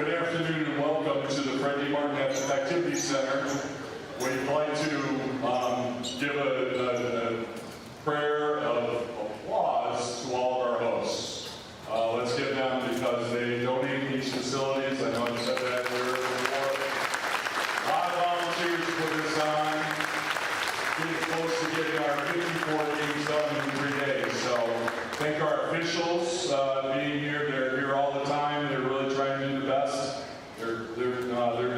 Good afternoon and welcome to the Freddie Martin Activity Center. We'd like to give a prayer of applause to all of our hosts. Let's give them because they donate these facilities. I know I said that earlier before. A lot of volunteers put this on. Getting close to getting our 54 games done in 3 days. So thank our officials being here. They're here all the time. They're really trying to do the best. They're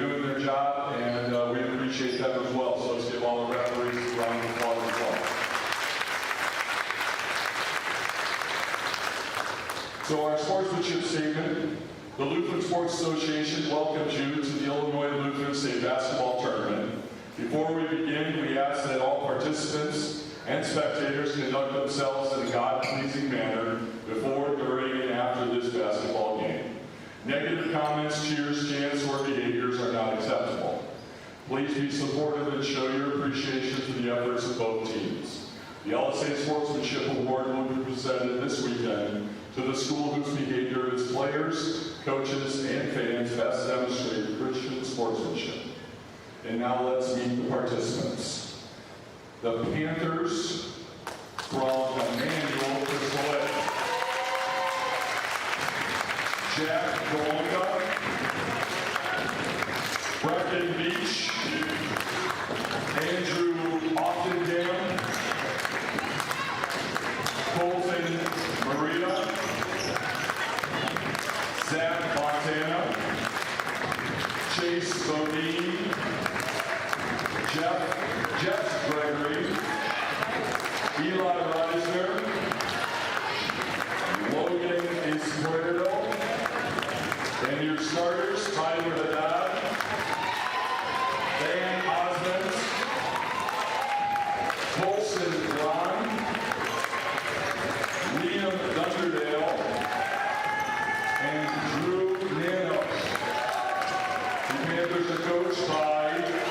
doing their job, and we appreciate them as well. So let's give all the referees a round of applause as well. So our sportsmanship statement. The Lutheran Sports Association welcomes you to the Illinois Lutheran State Basketball Tournament. Before we begin, we ask that all participants and spectators conduct themselves in a God-pleasing manner before, during, and after this basketball game. Negative comments, cheers, chants, or behaviors are not acceptable. Please be supportive and show your appreciation for the efforts of both teams. The LSA Sportsmanship Award will be presented this weekend to the school whose behavior of its players, coaches, and fans best demonstrate Christian sportsmanship. And now let's meet the participants. The Panthers from Emmanuel Crystal. Jack Golonka, Brecton Beach, Andrew Oftendam, Colton Maria, Zach Montana, Chase Bodine, Jeff Gregory, Eli Reisner, Logan Izquierdo, and your starters, Tyler Haddad, Dan Osmond, Colson Ron, Liam Dunderdale, and Drew Nano. The Panthers are coached by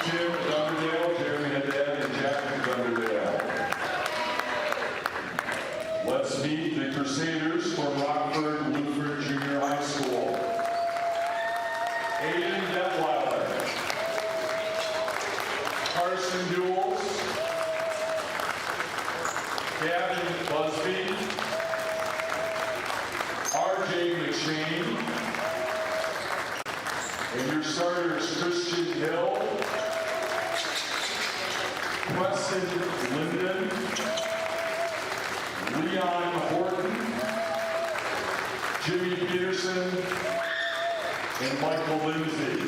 Tim Dunderdale, Jeremy Haddad, and Jack Dunderdale. Let's meet the Crusaders from Rockford Lutheran Junior High School. Aiden Detweiler, Carson Duels, Gavin Busby, RJ McShane, and your starters Christian Hill, Preston Linden, Leon Horton, Jimmy Peterson, and Michael Lindsay.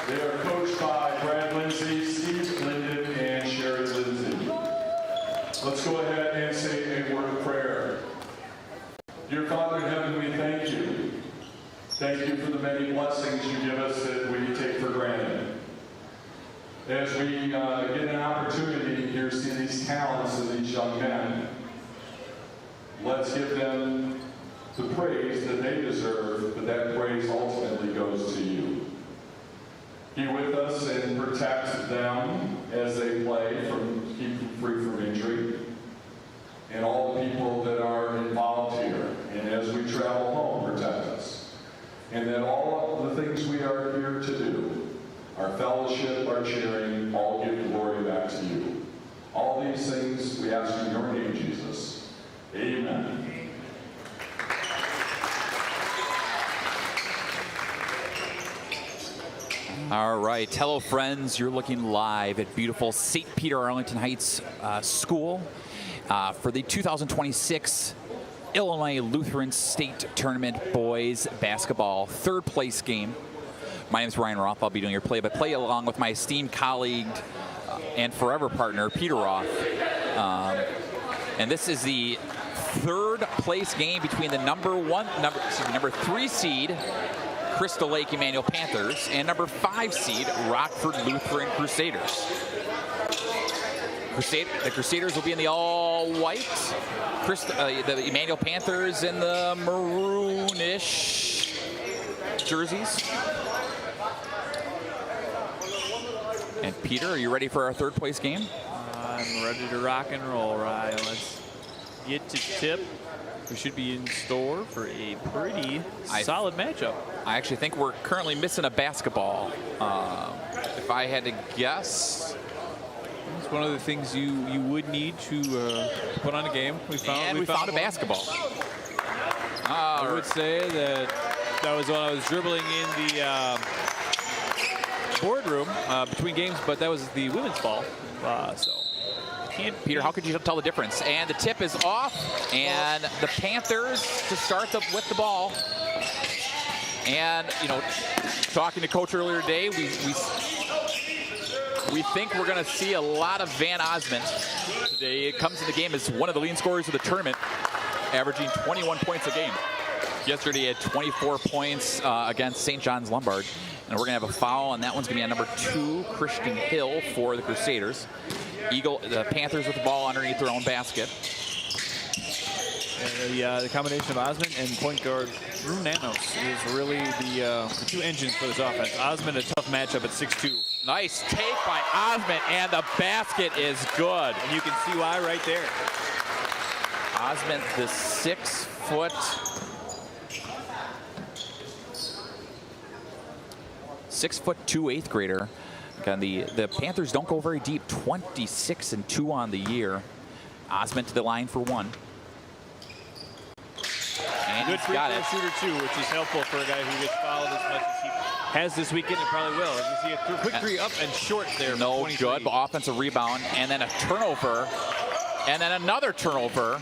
They are coached by Brad Lindsay, Steve Linden, and Sherry Lindsay. Let's go ahead and say a word of prayer. Dear Father in heaven, we thank you. Thank you for the many blessings you give us that we take for granted. As we get an opportunity here to see these talents of these young men, let's give them the praise that they deserve, but that praise ultimately goes to you. Be with us and protect them as they play, keep them free from injury, and all the people that are involved here. And as we travel home, protect us. And that all of the things we are here to do, our fellowship, our cheering, all give glory back to you. All these things we ask in your name, Jesus. Amen. All right, hello friends. You're looking live at beautiful St. Peter Arlington Heights School for the 2026 Illinois Lutheran State Tournament Boys Basketball third place game. My name is Ryan Roth. I'll be doing your play-by-play along with my esteemed colleague and forever partner, Peter Roth. And this is the third place game between the number 3 seed Crystal Lake Emmanuel Panthers and number 5 seed Rockford Lutheran Crusaders. The Crusaders will be in the all-white. The Emmanuel Panthers in the maroonish jerseys. And Peter, are you ready for our third place game? I'm ready to rock and roll, Ryan. Let's get to tip. we should be in store for a pretty solid matchup. I actually think we're currently missing a basketball. If I had to guess. It's one of the things you would need to put on a game. We found a basketball. I would say that was when I was dribbling in the boardroom between games, but that was the women's ball. Peter, how could you tell the difference? And the tip is off, and the Panthers to start with the ball. And, you know, talking to Coach earlier today, we think we're going to see a lot of Van Osment today. It comes in the game as one of the leading scorers of the tournament, averaging 21 points a game. Yesterday he had 24 points against St. John's Lombard. And we're going to have a foul, and that one's going to be on number 2, Christian Hill, for the Crusaders. The Panthers with the ball underneath their own basket. And the combination of Osment and point guard Drew Nanos is really the 2 engines for this offense. Osment, a tough matchup at 6'2". Nice take by Osment, and the basket is good. And you can see why right there. Osment, the 6'2" eighth grader. Again, the Panthers don't go very deep. 26-2 on the year. Osment to the line for 1. And good free throw shooter too, which is helpful for a guy who gets fouled as much as he has this weekend and probably will. You see a quick 3 up and short there. No good, but offensive rebound, and then a turnover, and then another turnover.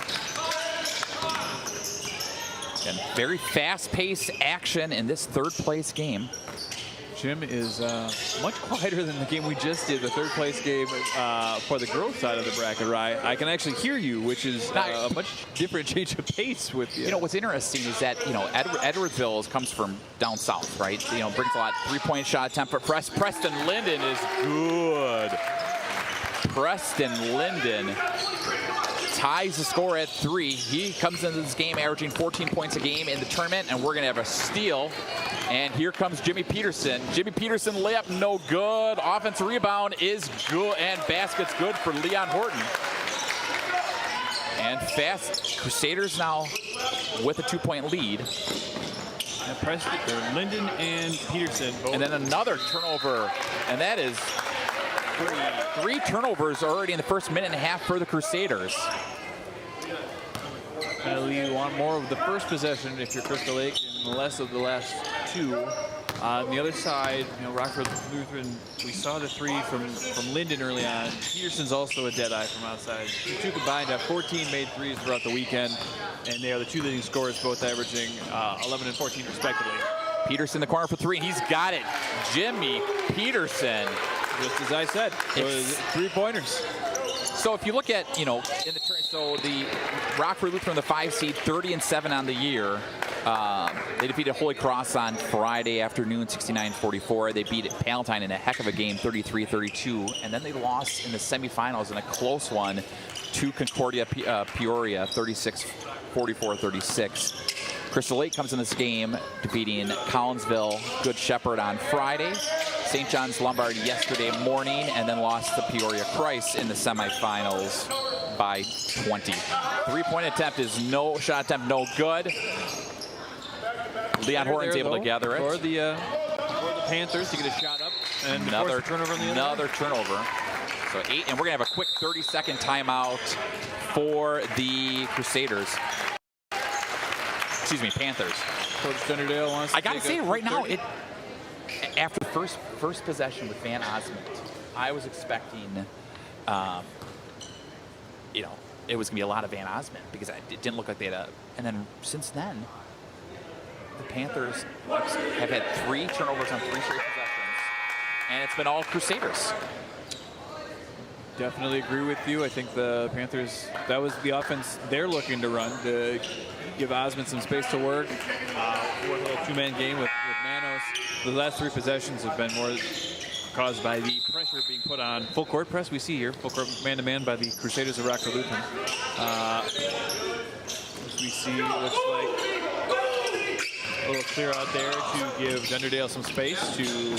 And very fast-paced action in this third-place game. Jim is much quieter than the game we just did, the third-place game for the girls side of the bracket, right? I can actually hear you, which is a much different change of pace with you. You know, what's interesting is that, you know, Edwardsville comes from down south, right? You know, brings a lot three-point shot attempt for Preston Linden is good. Preston Linden ties the score at 3. He comes into this game averaging 14 points a game in the tournament, and we're going to have a steal. And here comes Jimmy Peterson. Jimmy Peterson layup no good. Offensive rebound is good, and basket's good for Leon Horton. And fast Crusaders now with a 2-point lead. And Preston, Linden and Peterson both. And then another turnover, and that is 3 turnovers already in the first minute and a half for the Crusaders. You want more of the first possession if you're Crystal Lake and less of the last 2. On the other side, you know, Rockford Lutheran, we saw the 3 from Linden early on. Peterson's also a dead eye from outside. The 2 combined have 14 made 3s throughout the weekend, and they are the 2 leading scorers, both averaging 11 and 14 respectively. Peterson in the corner for 3, and he's got it. Jimmy Peterson. Just as I said, it was 3-pointers. So if you look at, you know, in the so the Rockford Lutheran, the 5 seed, 30-7 on the year. They defeated Holy Cross on Friday afternoon, 69-44. They beat Palatine in a heck of a game, 33-32. And then they lost in the semifinals in a close one to Concordia Peoria, 36-44-36. Crystal Lake comes in this game defeating Collinsville Good Shepherd on Friday, St. John's Lombard yesterday morning, and then lost to Peoria Christ in the semifinals by 20. 3-point attempt is no good. Leon Horton's able to gather it. For the Panthers to get a shot up, and another turnover on the another turnover. So 8, and we're gonna have a quick 30-second timeout for the Crusaders. Excuse me, Panthers. Coach Dunderdale wants to I gotta say right now, after the first possession with Van Osment, I was expecting, you know, it was gonna be a lot of Van Osment because it didn't look like they had and then since then, the Panthers have had 3 turnovers on 3 straight possessions, and it's been all Crusaders. Definitely agree with you. I think the Panthers, that was the offense they're looking to run, to give Osment some space to work. Work a little 2-man game with Nanos. The last 3 possessions have been more caused by the pressure being put on. Full court press we see here, full court man-to-man by the Crusaders of Rockford Lutheran. As we see, it looks like a little clear out there to give Dunderdale some space to.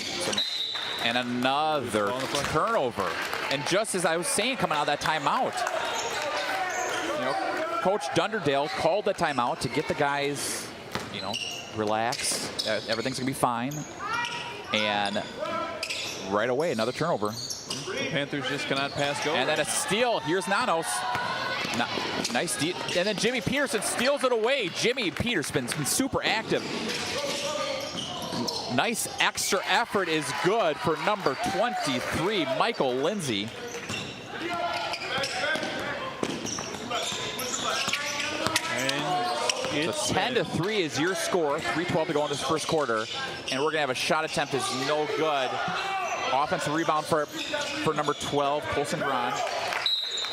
And another turnover. And just as I was saying, coming out of that timeout, you know, Coach Dunderdale called the timeout to get the guys, you know, relax. Everything's going to be fine. And right away, another turnover. The Panthers just cannot pass go. And then a steal. Here's Nanos. Nice steal. And then Jimmy Peterson steals it away. Jimmy Peterson's been super active. Nice extra effort is good for number 23, Michael Lindsay. And So 10-3 is your score. 3:12 to go in this first quarter. And we're going to have a shot attempt is no good. Offensive rebound for number 12, Colson Braun.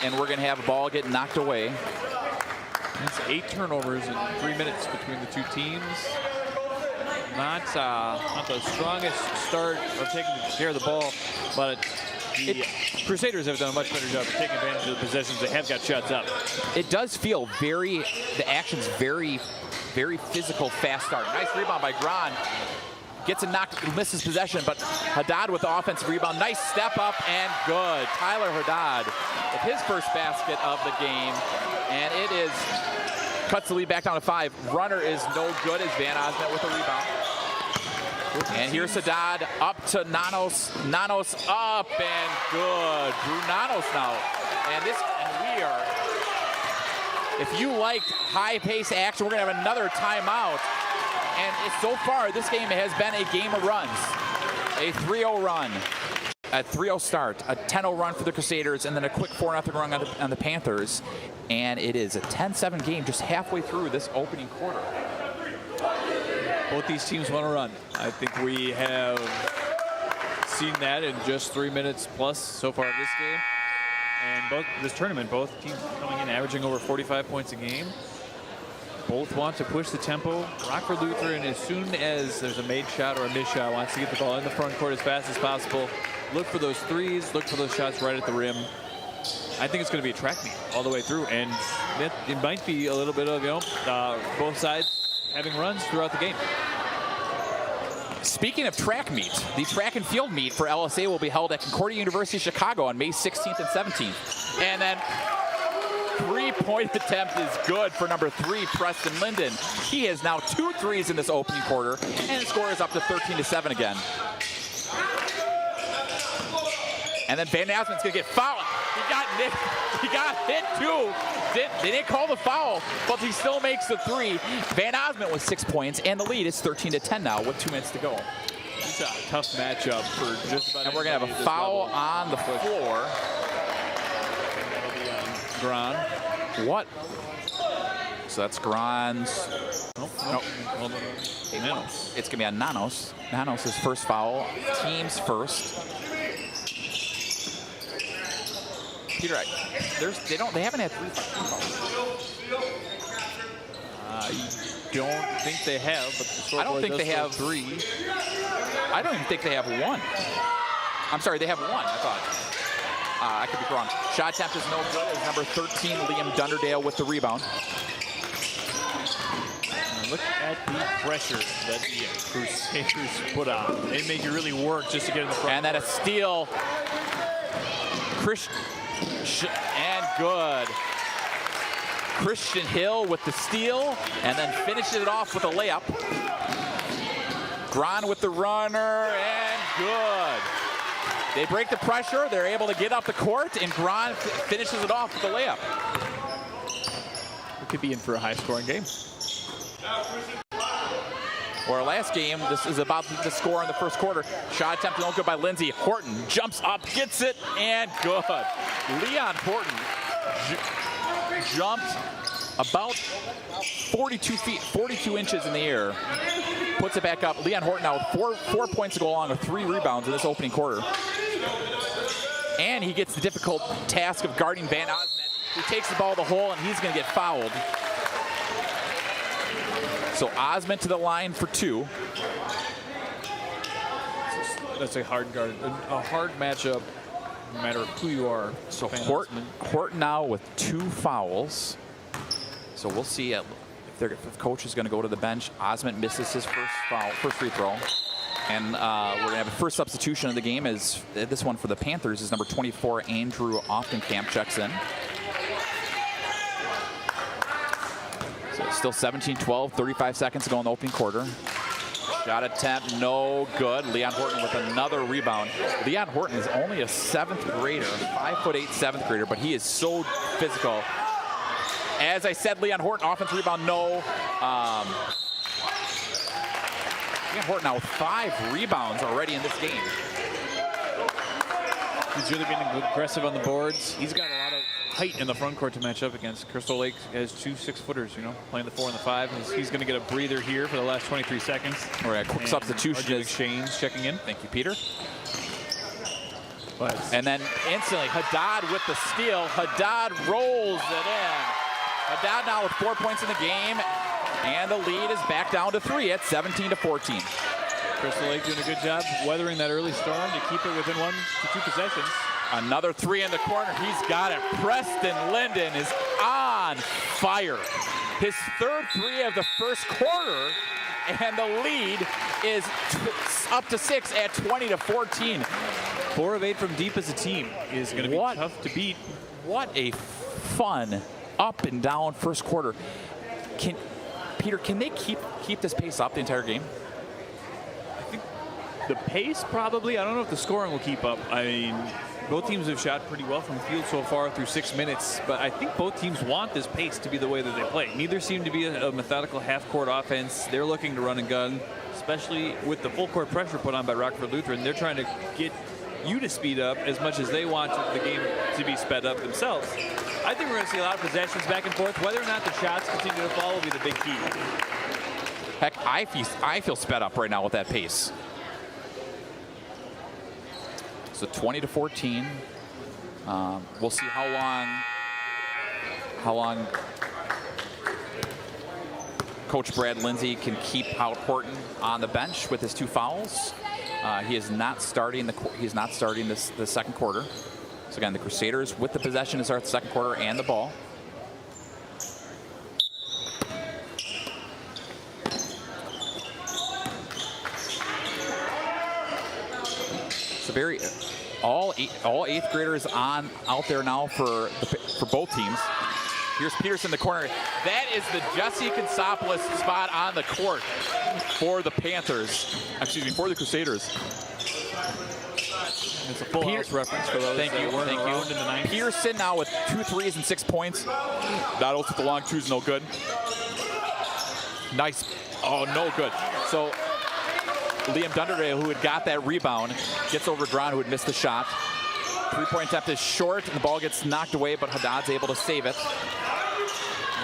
And we're going to have a ball get knocked away. It's 8 turnovers in 3 minutes between the two teams. Not the strongest start of taking care of the ball, but the Crusaders have done a much better job of taking advantage of the possessions. They have got shots up. It does feel the action's very, very physical, fast start. Nice rebound by Gran. Gets a knock, misses possession, but Haddad with the offensive rebound. Nice step up and good. Tyler Haddad with his first basket of the game. And it is, cuts the lead back down to 5. Runner is no good as Van Osment with the rebound. And here's Haddad up to Nanos. Nanos up and good. Drew Nanos now. And we are, if you liked high-paced action, we're going to have another timeout. And so far, this game has been a game of runs. A 3-0 run, a 3-0 start, a 10-0 run for the Crusaders, and then a quick 4-0 run on the Panthers. And it is a 10-7 game just halfway through this opening quarter. Both these teams want to run. I think we have seen that in just 3 minutes plus so far of this game. And this tournament, both teams coming in averaging over 45 points a game. Both want to push the tempo. Rockford Lutheran, as soon as there's a made shot or a missed shot, wants to get the ball in the front court as fast as possible. Look for those threes, look for those shots right at the rim. I think it's going to be a track meet all the way through, and it might be a little bit of, both sides having runs throughout the game. Speaking of track meet, the track and field meet for LSA will be held at Concordia University, Chicago on May 16th and 17th. And then three-point attempt is good for number 3, Preston Linden. He has now 2 threes in this opening quarter, and the score is up to 13-7 again. And then Van Asment's gonna get fouled. He got hit too. They didn't call the foul, but he still makes the 3. Van Osment with 6 points, and the lead is 13-10 now with 2 minutes to go. It's a tough matchup for just about. And we're gonna have a foul on the floor. Gran. What? So that's Gran's. Nope. Nanos. It's gonna be on Nanos. Nanos' his first foul. Team's first. Peter, they haven't had 3 fouls. I don't think they have, but the scoreboard I don't think does they show have 3. I don't even think they have 1. I'm sorry, they have 1, I thought. I could be wrong. Shot attempt is no good as number 13, Liam Dunderdale with the rebound. Look at the pressure that the Crusaders put on. They make you really work just to get in the front. And then a steal. And good. Christian Hill with the steal, and then finishes it off with a layup. Gran with the runner, and good. They break the pressure. They're able to get up the court, and Gran finishes it off with the layup. We could be in for a high-scoring game. Or our last game, this is about the score in the first quarter. Shot attempt no good by Lindsay. Horton jumps up, gets it, and good. Leon Horton jumped about 42 feet, 42 inches in the air. Puts it back up. Leon Horton now with 4 points to go along with 3 rebounds in this opening quarter. And he gets the difficult task of guarding Van Osment, who takes the ball to the hole, and he's going to get fouled. So Osment to the line for 2. That's a hard guard, a hard matchup, no matter who you are. So Horton now with 2 fouls. So we'll see if the coach is going to go to the bench. Osment misses his first free throw. And we're going to have a first substitution of the game. Is this one for the Panthers is number 24, Andrew Oftenkamp checks in. So still 17-12, 35 seconds to go in the opening quarter. Shot attempt, no good. Leon Horton with another rebound. Leon Horton is only a 7th grader, 5'8", 7th grader, but he is so physical. As I said, Leon Horton, offensive rebound, no. Leon Horton now with 5 rebounds already in this game. He's really been aggressive on the boards. He's got a lot of height in the front court to match up against. Crystal Lake has 2 6-footers, you know, playing the 4 and the 5. He's going to get a breather here for the last 23 seconds. All right, quick substitution. Exchange checking in. Thank you, Peter. But and then instantly, Haddad with the steal. Haddad rolls it in. Haddad now with 4 points in the game, and the lead is back down to 3 at 17-14. Crystal Lake doing a good job weathering that early storm to keep it within 1 to 2 possessions. Another 3 in the corner. He's got it. Preston Linden is on fire. His 3rd 3 of the first quarter, and the lead is up to 6 at 20-14. 4 of 8 from deep as a team is going to be tough to beat. What a fun up and down first quarter. Peter, can they keep this pace up the entire game? The pace, probably. I don't know if the scoring will keep up. I mean, both teams have shot pretty well from the field so far through 6 minutes, but I think both teams want this pace to be the way that they play. Neither seem to be a methodical half-court offense. They're looking to run and gun, especially with the full-court pressure put on by Rockford Lutheran. They're trying to get you to speed up as much as they want the game to be sped up themselves. I think we're going to see a lot of possessions back and forth. Whether or not the shots continue to fall will be the big key. Heck, I feel sped up right now with that pace. So 20-14. We'll see how long Coach Brad Lindsay can keep out Horton on the bench with his 2 fouls. He is not starting the second quarter. So again, the Crusaders with the possession to start the second quarter and the ball. All 8th graders out there now for both teams. Here's Peterson in the corner. That is the Jesse Consopoulos spot on the court for the Panthers. Excuse me, for the Crusaders. It's a full house reference for those Thank you. in the 90s. Peterson now with 2 threes and 6 points. Not with the long twos, no good. Nice. Oh, no good. So Liam Dunderdale, who had got that rebound, gets over Gron, who had missed the shot. 3-point attempt is short, and the ball gets knocked away, but Haddad's able to save it.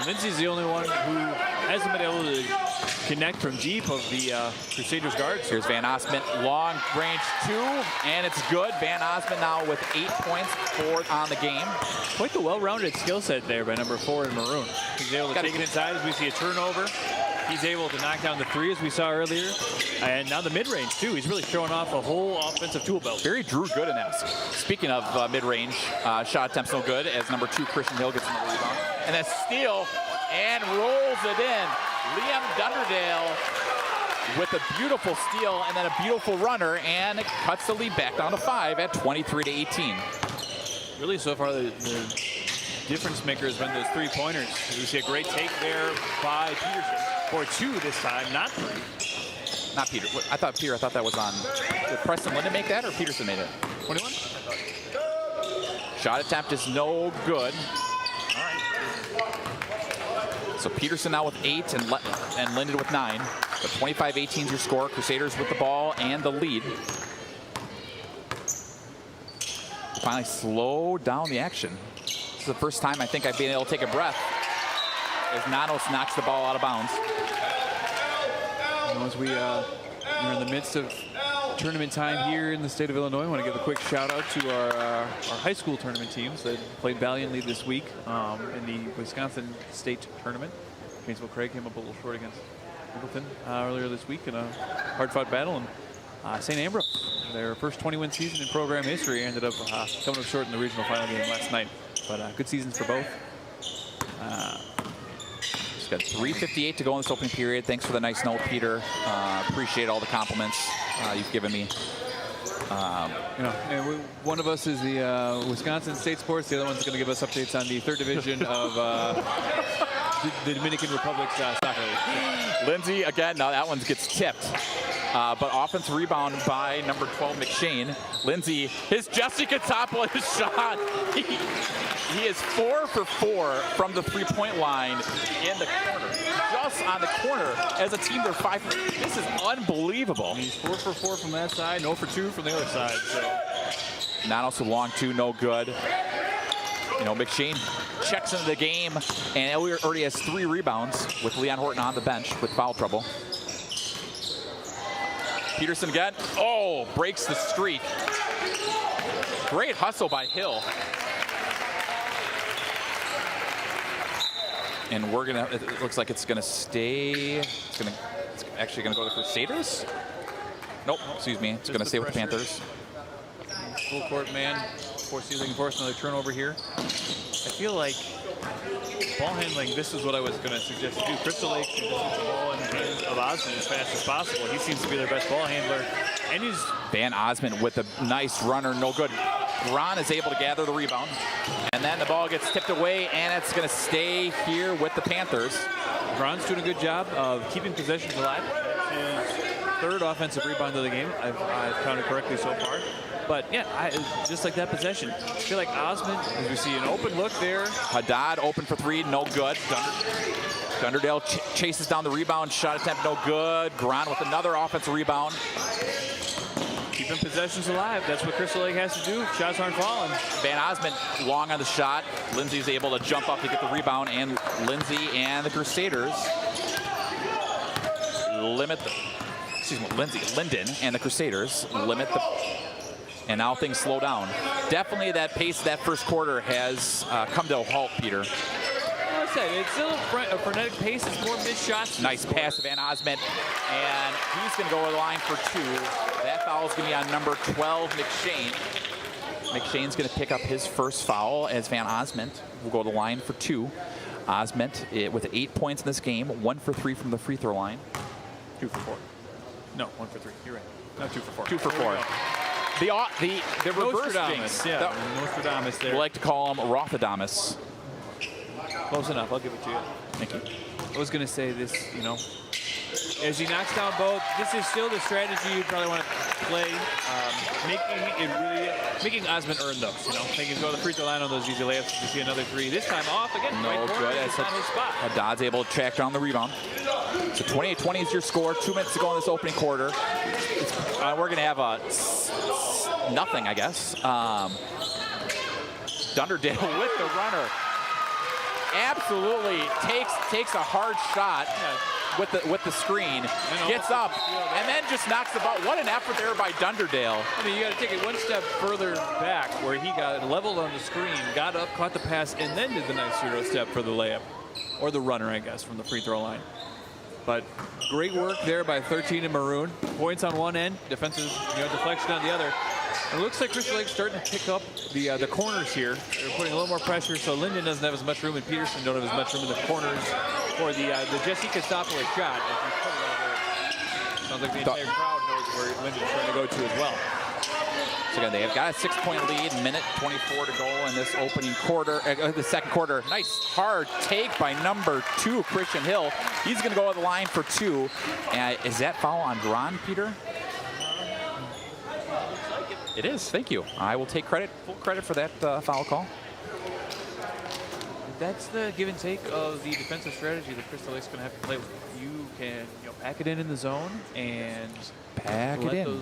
Lindsay's the only one who hasn't been able to connect from deep of the Crusaders guards. Here's Van Osment, long range 2, and it's good. Van Osment now with 8 points on the game. Quite the well-rounded skill set there by number 4 in maroon. He's able to take it inside as we see a turnover. He's able to knock down the 3 as we saw earlier. And now the mid-range too. He's really showing off a whole offensive tool belt. Very Drew Gooden-esque. Speaking of mid-range, shot attempts no good as number 2 Christian Hill gets another rebound. And a steal and rolls it in. Liam Dunderdale with a beautiful steal and then a beautiful runner, and it cuts the lead back down to 5 at 23-18. Really, so far, the difference maker has been those 3-pointers. We see a great take there by Peterson for 2 this time, not 3. Not Peter. I thought that was on. Did Preston Linden make that, or Peterson made it? 21. Shot attempt is no good. All right. So Peterson now with 8 and Linden with 9. But 25-18 is your score. Crusaders with the ball and the lead. Finally slow down the action. This is the first time I think I've been able to take a breath as Nanos knocks the ball out of bounds. As we are in the midst of tournament time here in the state of Illinois, I want to give a quick shout out to our high school tournament teams that played valiantly this week in the Wisconsin State Tournament. Gainesville Craig came up a little short against Middleton earlier this week in a hard-fought battle, and St. Ambrose, their first 20-win season in program history, ended up coming up short in the regional final game last night. But good seasons for both. Just got 3:58 to go in this opening period. Thanks for the nice note, Peter. Appreciate all the compliments you've given me. And one of us is the Wisconsin State Sports. The other one's going to give us updates on the 3rd division of the Dominican Republic's soccer league. Lindsay, again, now that one gets tipped. But offensive rebound by number 12, McShane. Lindsay, his Jessica Topless shot. He is 4 for 4 from the three-point line in the corner. Just on the corner. As a team, they're 5 for. This is unbelievable. He's 4 for 4 from that side, 0 for 2 from the other side. So. Not also long two, no good. You know, McShane checks into the game and already has 3 rebounds with Leon Horton on the bench with foul trouble. Peterson again. Oh, breaks the streak. Great hustle by Hill. And we're gonna. It looks like it's gonna stay. It's actually gonna go to the Crusaders. Nope. Excuse me. It's gonna stay with the Panthers. Full court man. Looking for another turnover here. I feel like ball handling, this is what I was going to suggest to do. Crystal Lake should just put the ball in the hands of Osmond as fast as possible. He seems to be their best ball handler. And he's Van Osmond with a nice runner, no good. Ron is able to gather the rebound. And then the ball gets tipped away, and it's going to stay here with the Panthers. Ron's doing a good job of keeping possessions alive. His 3rd offensive rebound of the game, I've counted correctly so far. But yeah, just like that possession, I feel like Osmond, as we see an open look there. Haddad open for 3, no good. Dunderdale chases down the rebound, shot attempt, no good. Gron with another offensive rebound. Keeping possessions alive, that's what Crystal Lake has to do. Shots aren't falling. Van Osmond long on the shot. Lindsay's able to jump up to get the rebound, and Lindsay and the Crusaders limit the, Linden and the Crusaders limit the. And now things slow down. Definitely that pace of that first quarter has come to a halt, Peter. Like I said, it's still a frenetic pace. It's more missed shots. Nice pass to Van Osmond. And he's going to go to the line for 2. That foul is going to be on number 12, McShane. McShane's going to pick up his first foul as Van Osmond will go to the line for 2. Osmond with 8 points in this game, 1 for 3 from the free throw line. 2 for 4. No, 1 for 3. You're right. No, 2 for 4. 2 for 4. The reverse jinx. Yeah, Nostradamus there. We like to call him Rothadamus. Close enough. I'll give it to you. Thank you. I was going to say this, as he knocks down both, this is still the strategy you probably want to play, making Osmond earn those, Making him go to the free throw line on those easy layups. You see another 3. This time off again. No good. It's on his spot. Haddad's able to track down the rebound. So 28-20 is your score. 2 minutes to go in this opening quarter. We're going to have a nothing, I guess. Dunderdale with the runner. Absolutely takes a hard shot with the screen, gets up, and then just knocks the ball. What an effort there by Dunderdale. I mean, you got to take it one step further back where he got leveled on the screen, got up, caught the pass, and then did the nice 0 step for the layup. Or the runner, I guess, from the free throw line. But great work there by 13 in maroon. Points on one end, defensive deflection on the other. It looks like Crystal Lake's starting to pick up the corners here. They're putting a little more pressure, so Linden doesn't have as much room, and Peterson don't have as much room in the corners for the Jessica Stopoli shot. As you put it over, sounds like the entire crowd knows where Linden's trying to go to as well. So again, they have got a 6-point lead, minute 24 to go in this opening quarter, the second quarter. Nice hard take by number 2, Christian Hill. He's going to go to the line for 2. Is that foul on Gron, Peter? It is. Thank you. I will take full credit for that foul call. That's the give and take of the defensive strategy that Crystal Lake's going to have to play with. You can pack it in the zone and let those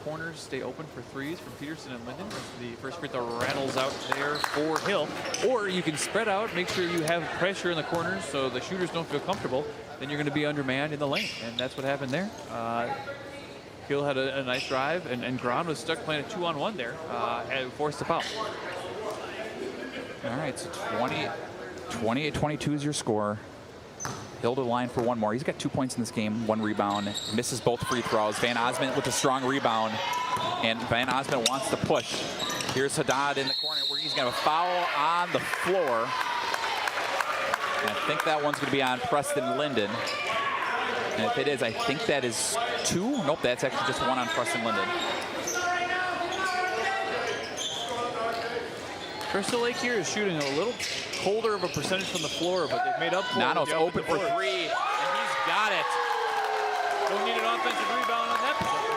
corners stay open for 3s from Peterson and Linden. The first free throw rattles out there for Hill. Or you can spread out, make sure you have pressure in the corners so the shooters don't feel comfortable. Then you're going to be undermanned in the lane, and that's what happened there. Hill had a nice drive, and Gron was stuck playing a 2-on-1 there and forced the foul. All right, so 28-22 is your score. Hill to the line for 1 more. He's got 2 points in this game, 1 rebound. Misses both free throws. Van Osmond with a strong rebound, and Van Osmond wants to push. Here's Haddad in the corner where he's going to have a foul on the floor. And I think that one's going to be on Preston Linden. And if it is, I think that is 2. Nope, that's actually just 1 on Preston Linden. Crystal Lake here is shooting a little colder of a percentage from the floor, but they've made up for it. Nano's open for three, and he's got it. Don't need an offensive rebound on that possession.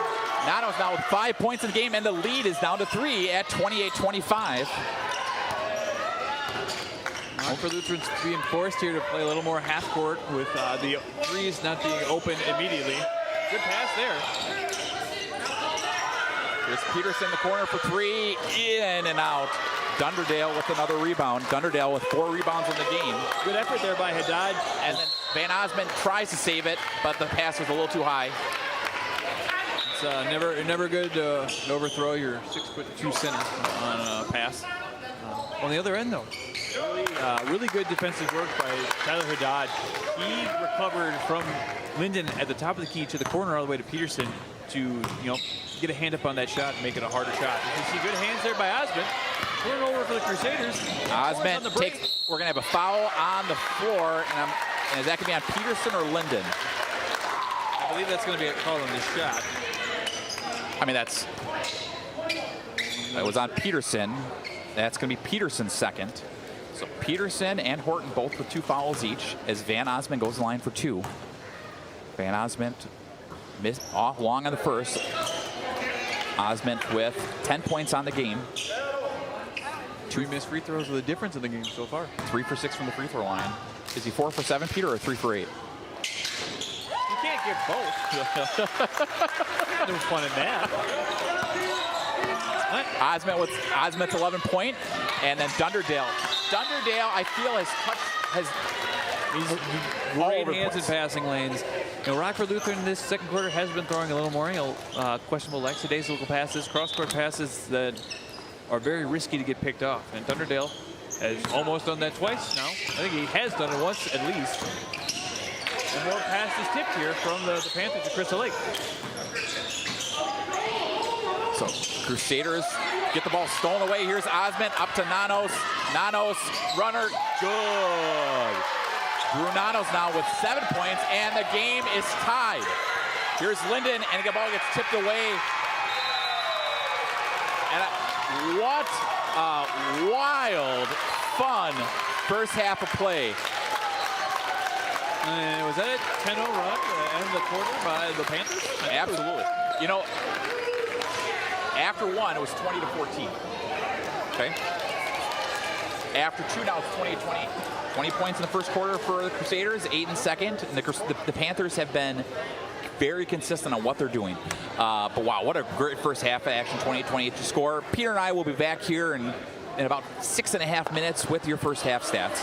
Nano's now with 5 points in the game, and the lead is down to 3 at 28-25. For Lutherans being forced here to play a little more half court with the threes not being open immediately. Good pass there. Here's Peterson in the corner for three, in and out. Dunderdale with another rebound. Dunderdale with 4 rebounds in the game. Good effort there by Haddad. And then Van Osmond tries to save it, but the pass was a little too high. It's never good to overthrow your 6'2" center on a pass. On the other end, though, really good defensive work by Tyler Haddad. He recovered from Linden at the top of the key to the corner all the way to Peterson to get a hand up on that shot and make it a harder shot. You can see good hands there by Osmond. Turnover for the Crusaders. Osmond takes. We're gonna have a foul on the floor, and is that gonna be on Peterson or Linden? I believe that's gonna be a call on this shot. I mean, that was on Peterson. That's going to be Peterson's second. So Peterson and Horton both with 2 fouls each as Van Osmond goes to the line for 2. Van Osmond missed off long on the first. Osmond with 10 points on the game. 2 missed free throws with a difference in the game so far. 3 for 6 from the free throw line. Is he 4 for 7, Peter, or 3 for 8? You can't get both. No fun in that. Osmond's 11 point, and then Dunderdale. Dunderdale, I feel, has great hands in passing lanes. Rockford Lutheran in this second quarter has been throwing a little more questionable lackadaisical passes, cross-court passes that are very risky to get picked off. And Dunderdale has almost done that twice now. I think he has done it once at least. And more passes tipped here from the Panthers to Crystal Lake. So Crusaders get the ball stolen away. Here's Osmond up to Nanos. Nanos, runner, good. Drew Nanos now with 7 points, and the game is tied. Here's Linden, and the ball gets tipped away. And what a wild, fun first half of play. Was that a 10-0 run at the end of the quarter by the Panthers? Absolutely. After 1, it was 20-14. Okay. After 2, now it's 28-20. 20 points in the first quarter for the Crusaders, 8 in second. And the Panthers have been very consistent on what they're doing. But wow, what a great first half of action, 28-28 to score. Peter and I will be back here in about 6.5 minutes with your first half stats.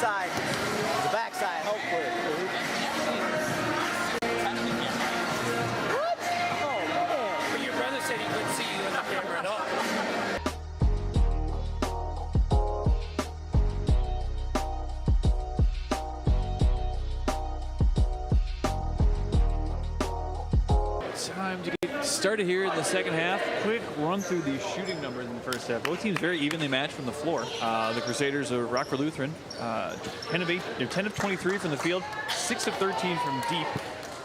side. The back side, hopefully. What? Oh, man. But your brother said he couldn't see you in the camera at all. Time to get started here in the second half. Quick run through the shooting numbers in the first half. Both teams very evenly matched from the floor. The Crusaders of Rockford Lutheran, 10 of 8, they're 10 of 23 from the field, 6 of 13 from deep.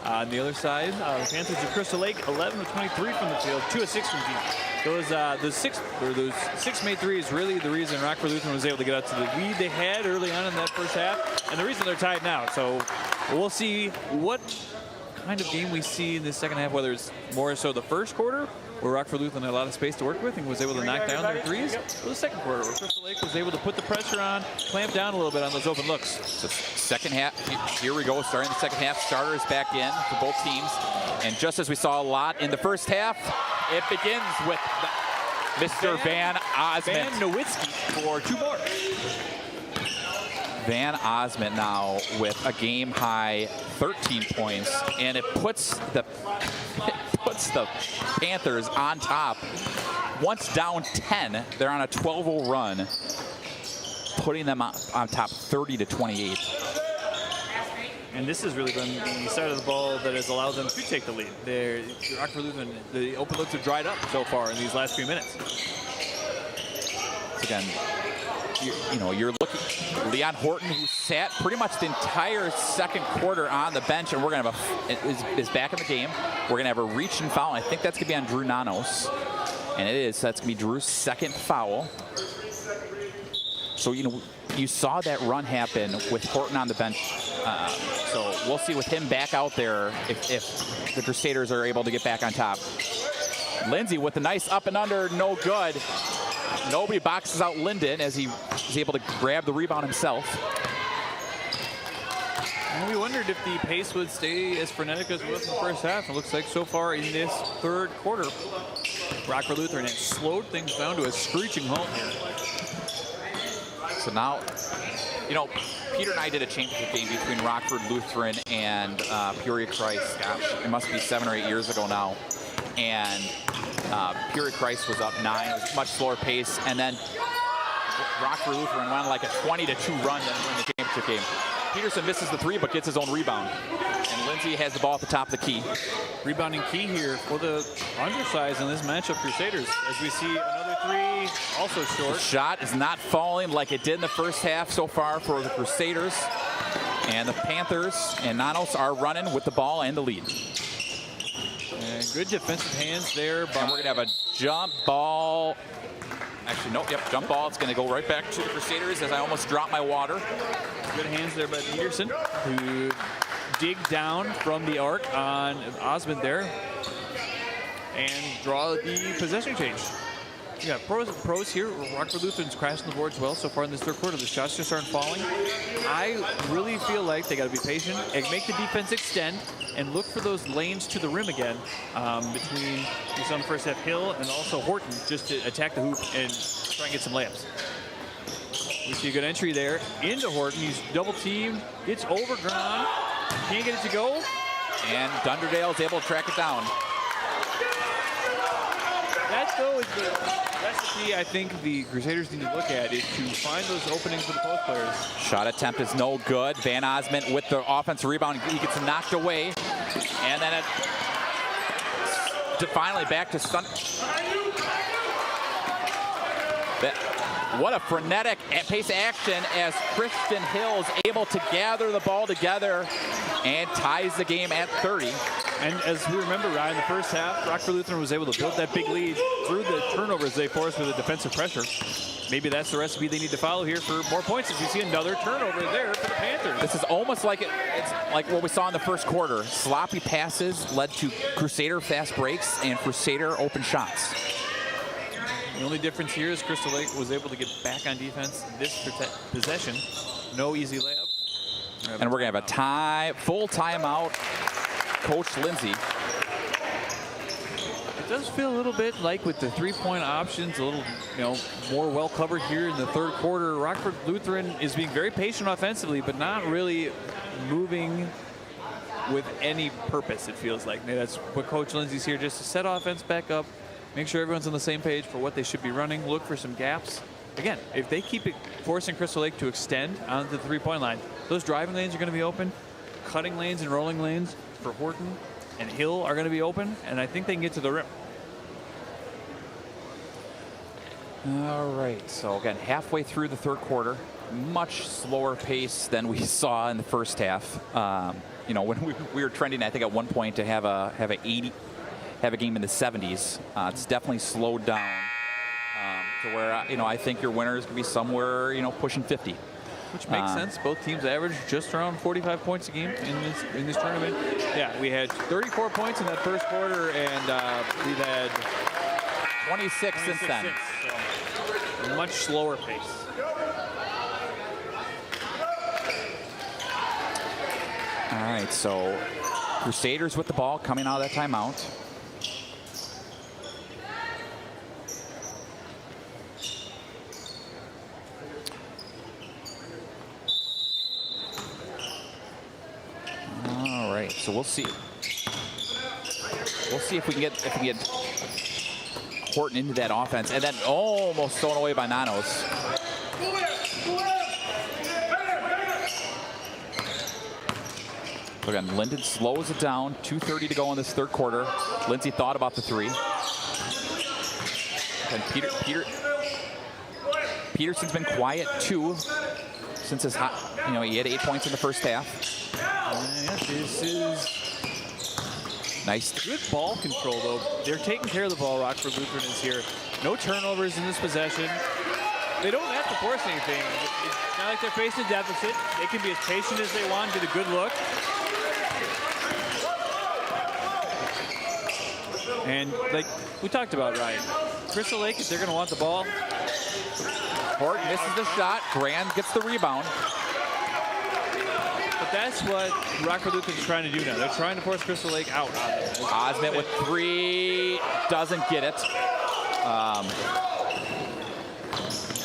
On the other side, the Panthers of Crystal Lake, 11 of 23 from the field, 2 of 6 from deep. Those six made threes really the reason Rockford Lutheran was able to get out to the lead they had early on in that first half, and the reason they're tied now. So we'll see what kind of game we see in the second half, whether it's more so the first quarter, where Rockford Lutheran had a lot of space to work with and was able to knock down their threes, or the second quarter, where Crystal Lake was able to put the pressure on, clamp down a little bit on those open looks. So second half, here we go, starting the second half. Starters back in for both teams. And just as we saw a lot in the first half, it begins with Mr. Van Osment. Van Nowitzki for 2 more. Van Osment now with a game-high 13 points, and it puts the Panthers on top. Once down 10, they're on a 12-0 run, putting them on top 30-28. And this has really been the side of the ball that has allowed them to take the lead. Rockford Lutheran, the open looks have dried up so far in these last few minutes. Again, you're looking, Leon Horton, who sat pretty much the entire second quarter on the bench, and we're going to have is back in the game. We're going to have a reach and foul. I think that's going to be on Drew Nanos, and it is. So that's going to be Drew's second foul. So, you saw that run happen with Horton on the bench. So we'll see with him back out there if the Crusaders are able to get back on top. Lindsay with a nice up and under, no good. Nobody boxes out Linden as he is able to grab the rebound himself. And we wondered if the pace would stay as frenetic as it was in the first half. It looks like so far in this third quarter, Rockford Lutheran has slowed things down to a screeching halt here. So now, Peter and I did a championship game between Rockford Lutheran and Peoria Christ. Gosh, it must be 7 or 8 years ago now. And Peoria Christ was up 9. It was a much slower pace. And then Rockford Lutheran went on like a 20-2 run to win the championship game. Peterson misses the 3 but gets his own rebound. And Lindsay has the ball at the top of the key. Rebounding key here for the undersize in this matchup, Crusaders, as we see another 3 also short. The shot is not falling like it did in the first half so far for the Crusaders. And the Panthers and Nanos are running with the ball and the lead. And good defensive hands there. And we're going to have a jump ball. Actually, nope, jump ball. It's going to go right back to the Crusaders as I almost dropped my water. Good hands there by Peterson, who dig down from the arc on Osmond there and draw the possession change. Yeah, pros here. Rockford Lutheran's crashing the boards well so far in this third quarter. The shots just aren't falling. I really feel like they got to be patient and make the defense extend and look for those lanes to the rim again between, you saw in the first half, Hill and also Horton, just to attack the hoop and try and get some layups. We see a good entry there into Horton. He's double teamed, gets overdrawn, can't get it to go. And Dunderdale is able to track it down. That, though, is the recipe I think the Crusaders need to look at, is to find those openings for the post players. Shot attempt is no good. Van Osment with the offensive rebound. He gets knocked away. And then finally back to Sun. What a frenetic pace action as Christian Hill is able to gather the ball together and ties the game at 30. And as we remember, Ryan, in the first half, Rockford Lutheran was able to build that big lead through the turnovers they forced with the defensive pressure. Maybe that's the recipe they need to follow here for more points as we see another turnover there for the Panthers. This is almost like it's like what we saw in the first quarter. Sloppy passes led to Crusader fast breaks and Crusader open shots. The only difference here is Crystal Lake was able to get back on defense this possession. No easy layup. And we're going to have a full timeout. Coach Lindsay. It does feel a little bit like with the three-point options, a little, more well covered here in the third quarter. Rockford Lutheran is being very patient offensively, but not really moving with any purpose, it feels like. Maybe that's what Coach Lindsay's here, just to set offense back up, make sure everyone's on the same page for what they should be running, look for some gaps. Again, if they keep forcing Crystal Lake to extend onto the three-point line, those driving lanes are going to be open. Cutting lanes and rolling lanes for Horton and Hill are going to be open, and I think they can get to the rim. All right, so again, halfway through the third quarter, much slower pace than we saw in the first half. When we were trending, I think at one point to have a game in the 70s. It's definitely slowed down to where I think your winner is going to be somewhere pushing 50. Which makes sense. Both teams average just around 45 points a game in this tournament. Yeah, we had 34 points in that first quarter, and we've had 26 since then. So a much slower pace. All right, so Crusaders with the ball coming out of that timeout. All right, so we'll see. We'll see if we can get Horton into that offense, and then almost thrown away by Nanos. So again, Linden slows it down. 2:30 to go in this third quarter. Lindsay thought about the three. And Peterson's been quiet too since his hot. He had 8 points in the first half. Yeah, this is nice. Good ball control though. They're taking care of the ball. Rockford Lutheran is here. No turnovers in this possession. They don't have to force anything. It's not like they're facing a deficit. They can be as patient as they want, get a good look. And like we talked about, Ryan, Crystal Lake, if they're going to want the ball. Horton misses the shot. Grand gets the rebound. But that's what Rockford Lutheran is trying to do now. They're trying to force Crystal Lake out. Osment with three, doesn't get it.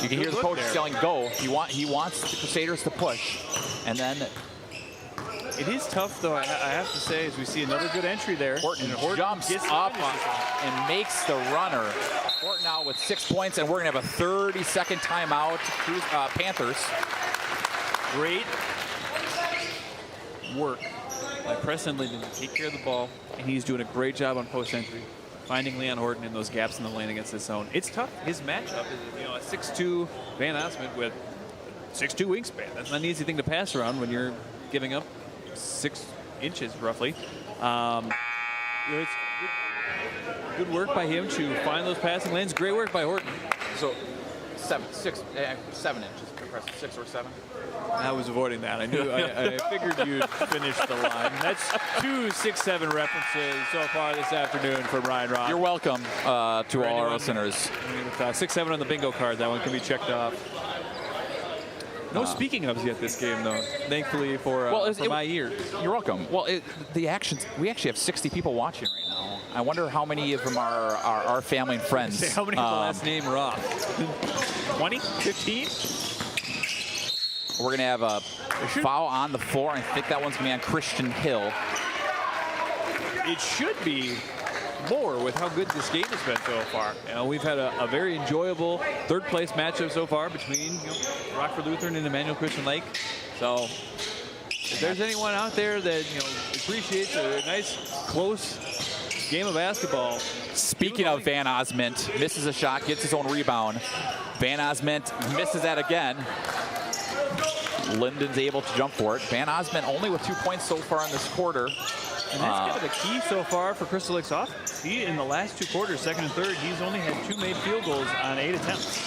You can hear the coach yelling, "Go!" He wants the Crusaders to push, and then. It is tough, though, I have to say, as we see another good entry there. Horton jumps up and makes the runner. Horton out with 6 points, and we're going to have a 30-second timeout. Panthers. Great work by Preston Linden to take care of the ball, and he's doing a great job on post entry, finding Leon Horton in those gaps in the lane against his zone. It's tough. His matchup is a 6'2" Van Osment with 6'2" wingspan. That's not an easy thing to pass around when you're giving up 6 inches roughly. It's good work by him to find those passing lanes. Great work by Horton. So 7 inches. 6 or 7. I was avoiding that. I knew. I figured you'd finish the line. That's 2 6-7 references so far this afternoon from Ryan Rock. You're welcome to all our listeners. With 6-7 on the bingo card, that one can be checked off. No speaking ofs yet this game, though. Thankfully for my ears. You're welcome. Well, the actions. We actually have 60 people watching right now. I wonder how many of them are our family and friends. How many of the last name are off? 20? 15? We're going to have a foul on the floor. I think that one's going to be on Christian Hill. It should be more with how good this game has been so far. We've had a very enjoyable third place matchup so far between Rockford Lutheran and Emmanuel Christian Lake. So if there's anyone out there that appreciates a nice close game of basketball. Speaking of Van Osment, misses a shot, gets his own rebound. Van Osment misses that again. Linden's able to jump for it. Van Osment only with 2 points so far in this quarter. And that's kind of the key so far for Crystal Lake's offense. He, in the last 2 quarters, second and third, he's only had 2 made field goals on 8 attempts.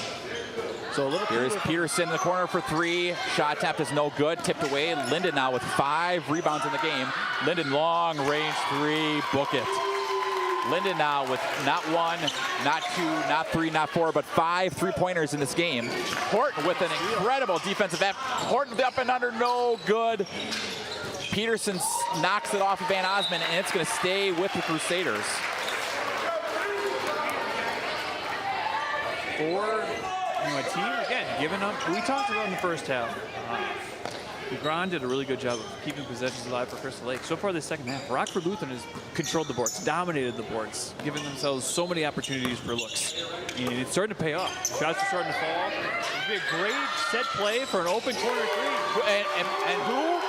So a little. Here is Peterson in the corner for 3. Shot attempt is no good. Tipped away. Linden now with 5 rebounds in the game. Linden long range 3. Book it. Linden now with not 1, not 2, not 3, not 4, but 5 3-pointers in this game. Horton with an incredible defensive effort. Horton up and under, no good. Peterson knocks it off of Van Osment, and it's going to stay with the Crusaders. for a team, again, giving up. We talked about in the first half. Grand did a really good job of keeping possessions alive for Crystal Lake. So far this second half, Rockford Lutheran has controlled the boards, dominated the boards, giving themselves so many opportunities for looks. And it's starting to pay off. Shots are starting to fall. It'll be a great set play for an open corner three. And who?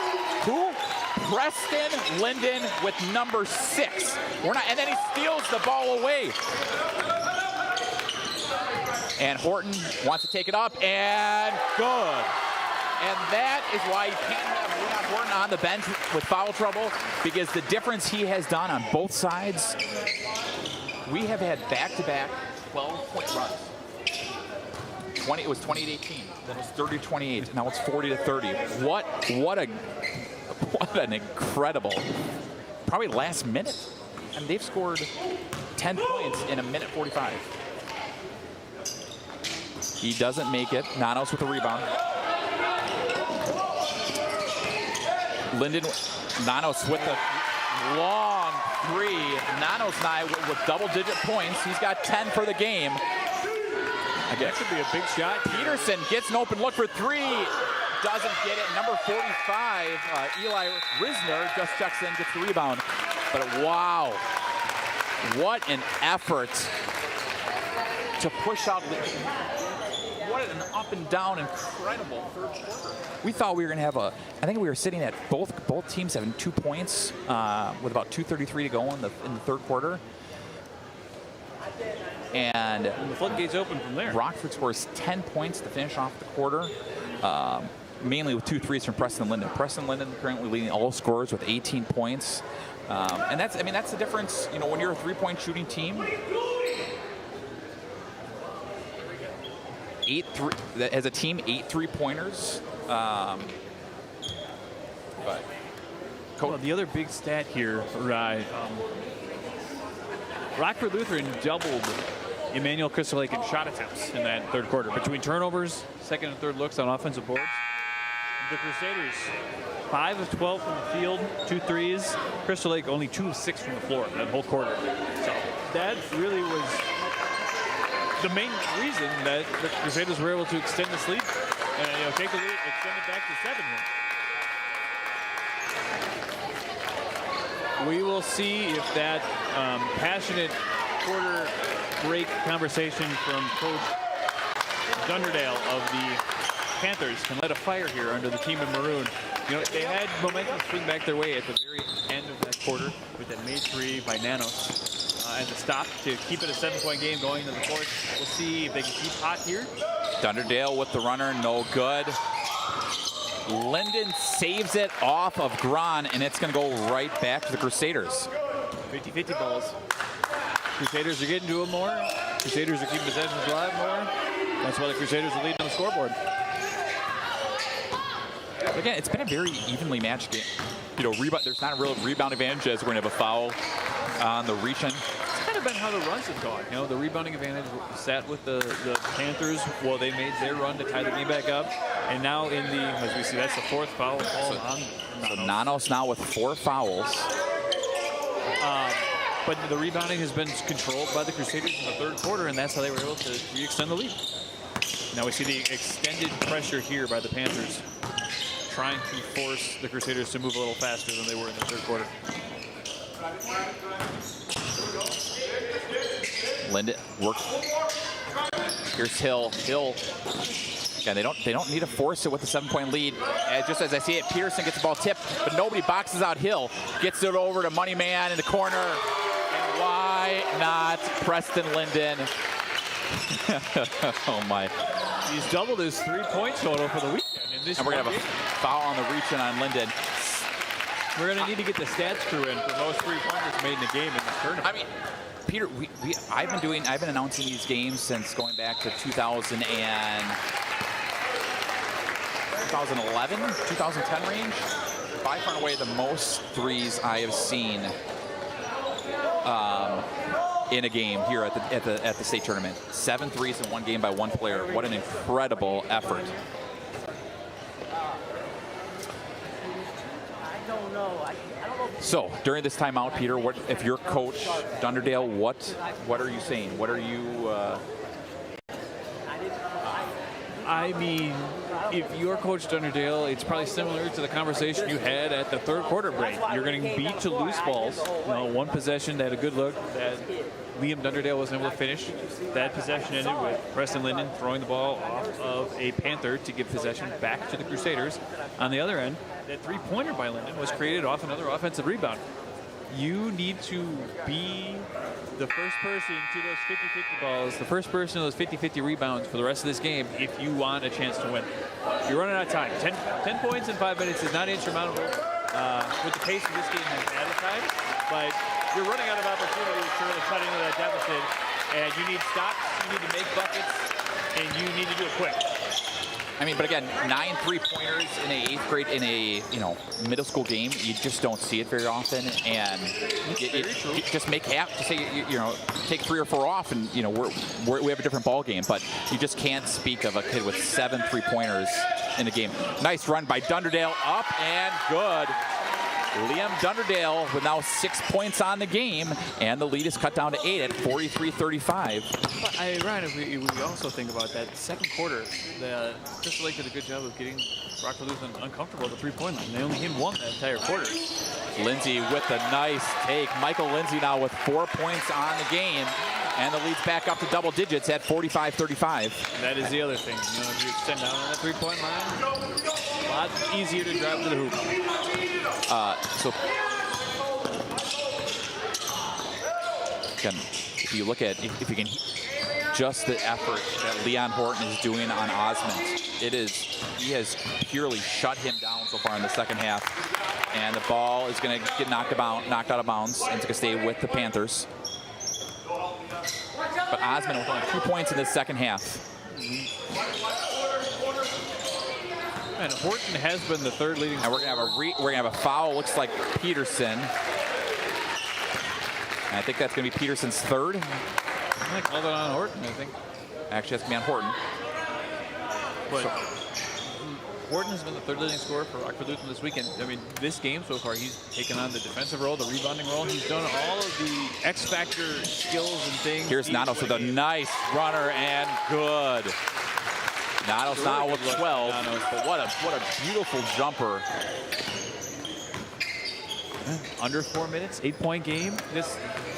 Preston Linden with number 6. And then he steals the ball away. And Horton wants to take it up, and good. And that is why you can't have Leon Horton on the bench with foul trouble, because the difference he has done on both sides, we have had back-to-back 12-point runs. It was 28-18, then it was 30-28, now it's 40-30. What an incredible, probably last minute. And they've scored 10 points in a minute 45. He doesn't make it. Nanos with the rebound. Nanos with the long three. Nanos now with double-digit points. He's got 10 for the game. That could be a big shot. Peterson gets an open look for 3. Doesn't get it. Number 45, Eli Risner, just checks in, gets the rebound. But wow, what an effort to push out. What an up and down, incredible third quarter. We thought we were going to have I think we were sitting at both teams having 2 points with about 2:33 to go in the third quarter. And the floodgates open from there. Rockford scores 10 points to finish off the quarter, mainly with 2 threes from Preston Linden. Preston Linden currently leading all scorers with 18 points. And that's the difference, when you're a 3-point shooting team. 8 3-pointers. But the other big stat here, Rockford Lutheran doubled Emmanuel Crystal Lake in shot attempts in that third quarter. Between turnovers, second and third looks on offensive boards. The Crusaders, 5 of 12 from the field, 2 threes. Crystal Lake only 2 of 6 from the floor that whole quarter. So that really was the main reason that the Crusaders were able to extend this lead and take the lead, extend it back to 7 here. We will see if that passionate quarter break conversation from Coach Dunderdale of the Panthers can light a fire here under the team in maroon. They had momentum swing back their way at the very end of that quarter with that made 3 by Nanos. As a stop to keep it a 7-point game going into the fourth. We'll see if they can keep hot here. Dunderdale with the runner, no good. Linden saves it off of Gran, and it's going to go right back to the Crusaders. 50-50 balls. Crusaders are getting to it more. Crusaders are keeping possessions alive more. That's why the Crusaders are leading on the scoreboard. Again, it's been a very evenly matched game. There's not a real rebound advantage as we're going to have a foul on the reach-in. It's kind of been how the runs have gone. The rebounding advantage sat with the Panthers while they made their run to tie the game back up. And now as we see, that's the 4th foul on Nanos. So Nanos now with 4 fouls. But the rebounding has been controlled by the Crusaders in the third quarter, and that's how they were able to re-extend the lead. Now we see the extended pressure here by the Panthers, trying to force the Crusaders to move a little faster than they were in the third quarter. Linden work. Here's Hill. Yeah, they don't need to force it with a 7-point lead. Just as I see it, Peterson gets the ball tipped, but nobody boxes out Hill. Gets it over to Money Man in the corner. And why not Preston Linden? Oh my. He's doubled his 3-point total for the weekend. And we're going to have a foul on the reach-in on Linden. We're going to need to get the stats crew in for most 3-pointers made in the game in this tournament. I mean, Peter, I've been announcing these games since going back to 2011, 2010 range. By far and away the most threes I have seen in a game here at the state tournament. 7 threes in one game by one player. What an incredible effort. So during this timeout, Peter, what if you're Coach Dunderdale? What are you saying? What are you? I mean, if you're Coach Dunderdale, it's probably similar to the conversation you had at the third quarter break. You're getting beat to loose balls. One possession that had a good look that Liam Dunderdale wasn't able to finish. That possession ended with Preston Linden throwing the ball off of a Panther to give possession back to the Crusaders. On the other end, that three-pointer by Linden was created off another offensive rebound. You need to be the first person to those 50-50 balls, the first person to those 50-50 rebounds for the rest of this game if you want a chance to win. You're running out of time. 10 points in 5 minutes is not insurmountable with the pace of this game at the time, but you're running out of opportunities to really cut into that deficit, and you need stops, you need to make buckets, and you need to do it quick. I mean, but again, 9 3-pointers in a 8th grade, in a middle school game, you just don't see it very often. And you just make half, to say take 3 or 4 off, and we have a different ball game. But you just can't speak of a kid with 7 3-pointers in the game. Nice run by Dunderdale, up and good. Liam Dunderdale with now 6 points on the game, and the lead is cut down to 8 at 43-35. But Ryan, if we also think about that second quarter, Crystal Lake did a good job of getting Rockford Lutheran uncomfortable at the three-point line. They only hit 1 that entire quarter. Lindsay with a nice take. Michael Lindsay now with 4 points on the game, and the lead's back up to double digits at 45-35. That is the other thing. If you extend down on that three-point line, a lot easier to drive to the hoop. So again, if you look at, if you can, just the effort that Leon Horton is doing on Osmond, he has purely shut him down so far in the second half. And the ball is going to get knocked out of bounds, and it's going to stay with the Panthers. But Osmond with only 2 points in the second half. And Horton has been the third leading. And we're gonna have a foul. Looks like Peterson. And I think that's gonna be Peterson's third. I called it on Horton, I think. Actually, that's gonna be on Horton. But Horton has been the third leading scorer for Rockford Lutheran this weekend. I mean, this game so far, he's taken on the defensive role, the rebounding role. He's done all of the X-factor skills and things. Here's Nanos with a nice runner and good. Nanos now with 12, but what a beautiful jumper. Under 4 minutes, 8-point game. This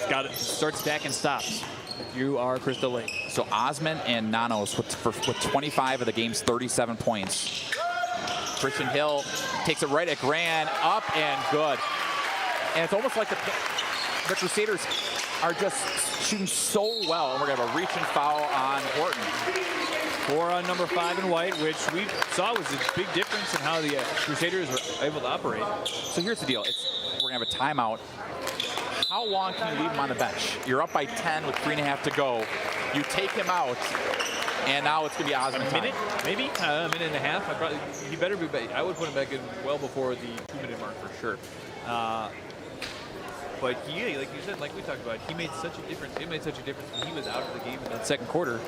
got to start stacking stops. You are Crystal Lake. So Osmond and Nanos with 25 of the game's 37 points. Christian Hill takes it right at Grand, up and good. And it's almost like the Crusaders are just shooting so well, and we're gonna have a reach and foul on Horton. 4 on number 5 in white, which we saw was a big difference in how the Crusaders were able to operate. So here's the deal. We're going to have a timeout. How long can you leave him on the bench? You're up by 10 with 3.5 to go. You take him out, and now it's going to be Osmond time. A minute, maybe? A minute and a half. He better be back. I would put him back in well before the 2-minute mark for sure. But he, like you said, like we talked about, he made such a difference. It made such a difference when he was out of the game in that second quarter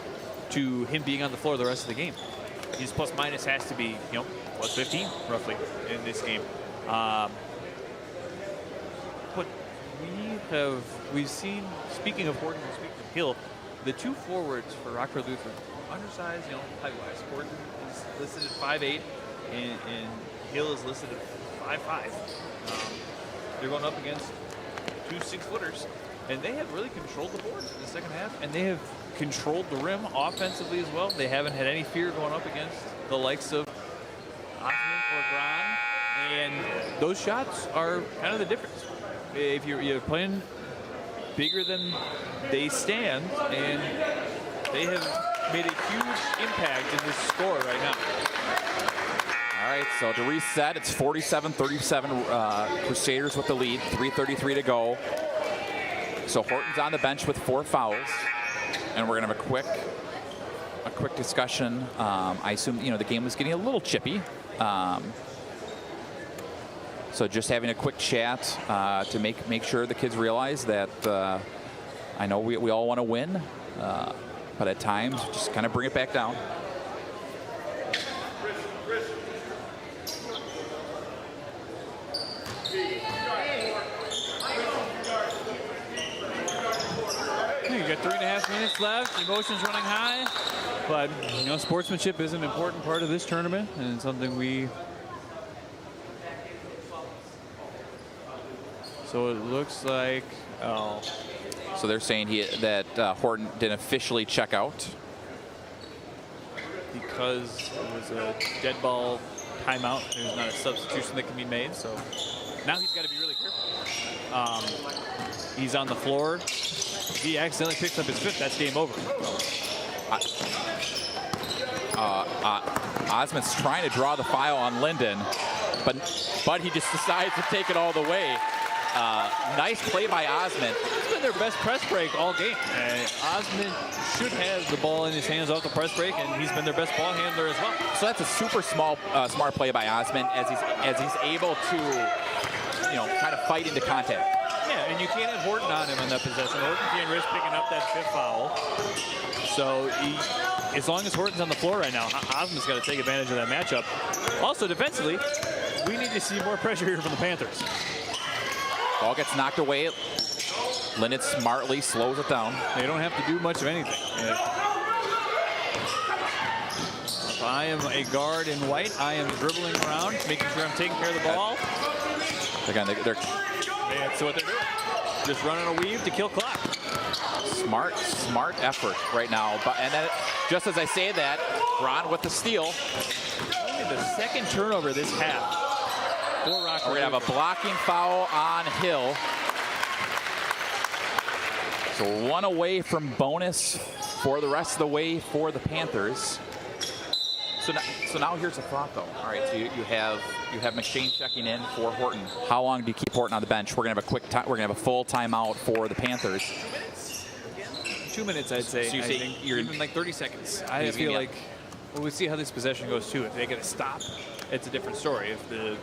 to him being on the floor the rest of the game. His plus minus has to be, plus 15 roughly in this game. But we've seen, speaking of Horton and speaking of Hill, the 2 forwards for Rockford Lutheran, undersized, height-wise. Horton is listed at 5'8", and Hill is listed at 5'5". They're going up against 2 6-footers, and they have really controlled the boards in the second half, and they have controlled the rim offensively as well. They haven't had any fear going up against the likes of Osmond or Gran, and those shots are kind of the difference. If you're playing bigger than they stand, and they have made a huge impact in this score right now. All right, so to reset, it's 47-37, Crusaders with the lead, 3:33 to go. So Horton's on the bench with 4 fouls, and we're gonna have a quick discussion. I assume the game was getting a little chippy, so just having a quick chat to make sure the kids realize that I know we all want to win, but at times just kind of bring it back down. You got 3.5 minutes left. Emotions running high. But, you know, sportsmanship is an important part of this tournament and something we... So it looks like, oh. So they're saying that Horton didn't officially check out. Because it was a dead ball timeout, there's not a substitution that can be made. So now he's got to be really careful. He's on the floor. If he accidentally picks up his fifth, that's game over. Osmond's trying to draw the foul on Linden, but he just decides to take it all the way. Nice play by Osmond. It's been their best press break all game. Osmond should have the ball in his hands off the press break, and he's been their best ball handler as well. So that's a super smart play by Osmond as he's able to, you know, kind of fight into contact. Yeah, and you can't have Horton on him in that possession. Horton can't risk picking up that fifth foul. So as long as Horton's on the floor right now, Osmond's got to take advantage of that matchup. Also, defensively, we need to see more pressure here from the Panthers. Ball gets knocked away. Linden smartly slows it down. They don't have to do much of anything. If I am a guard in white, I am dribbling around, making sure I'm taking care of the ball. That's what they're doing. Just running a weave to kill clock. Smart effort right now. And then, just as I say that, Ron with the steal. The second turnover this half. We're going to have a blocking foul on Hill. So one away from bonus for the rest of the way for the Panthers. So now here's a thought, though. All right, so you have McShane checking in for Horton. How long do you keep Horton on the bench? We're gonna have a quick time. We're gonna have a full timeout for the Panthers. 2 minutes, I'd say. So you say you're even like 30 seconds. I feel like we'll see how this possession goes too. If they get a stop, it's a different story. If the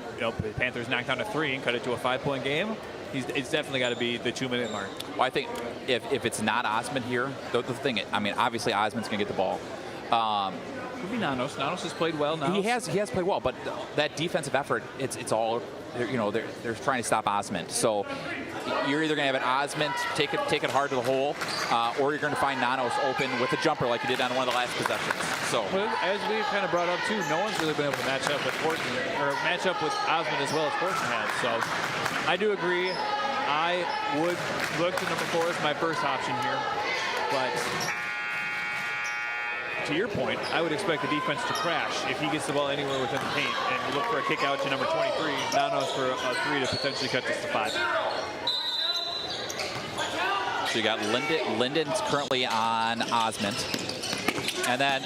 Panthers knock down to 3 and cut it to a 5-point game, it's definitely got to be the 2-minute mark. Well, I think if it's not Osmond here, the thing, I mean, obviously Osmond's gonna get the ball. Could be Nanos. Nanos has played well now. He has played well, but that defensive effort, it's all, you know, they're trying to stop Osmond. So you're either going to have an Osmond take it hard to the hole, or you're going to find Nanos open with a jumper like he did on one of the last possessions. So as we kind of brought up too, no one's really been able to match up with Horton or match up with Osmond as well as Horton has. So I do agree. I would look to number 4 as my first option here, but to your point, I would expect the defense to crash if he gets the ball anywhere within the paint and look for a kick out to number 23, Nanos for a 3 to potentially cut this to 5. So you got Linden's currently on Osmond. And then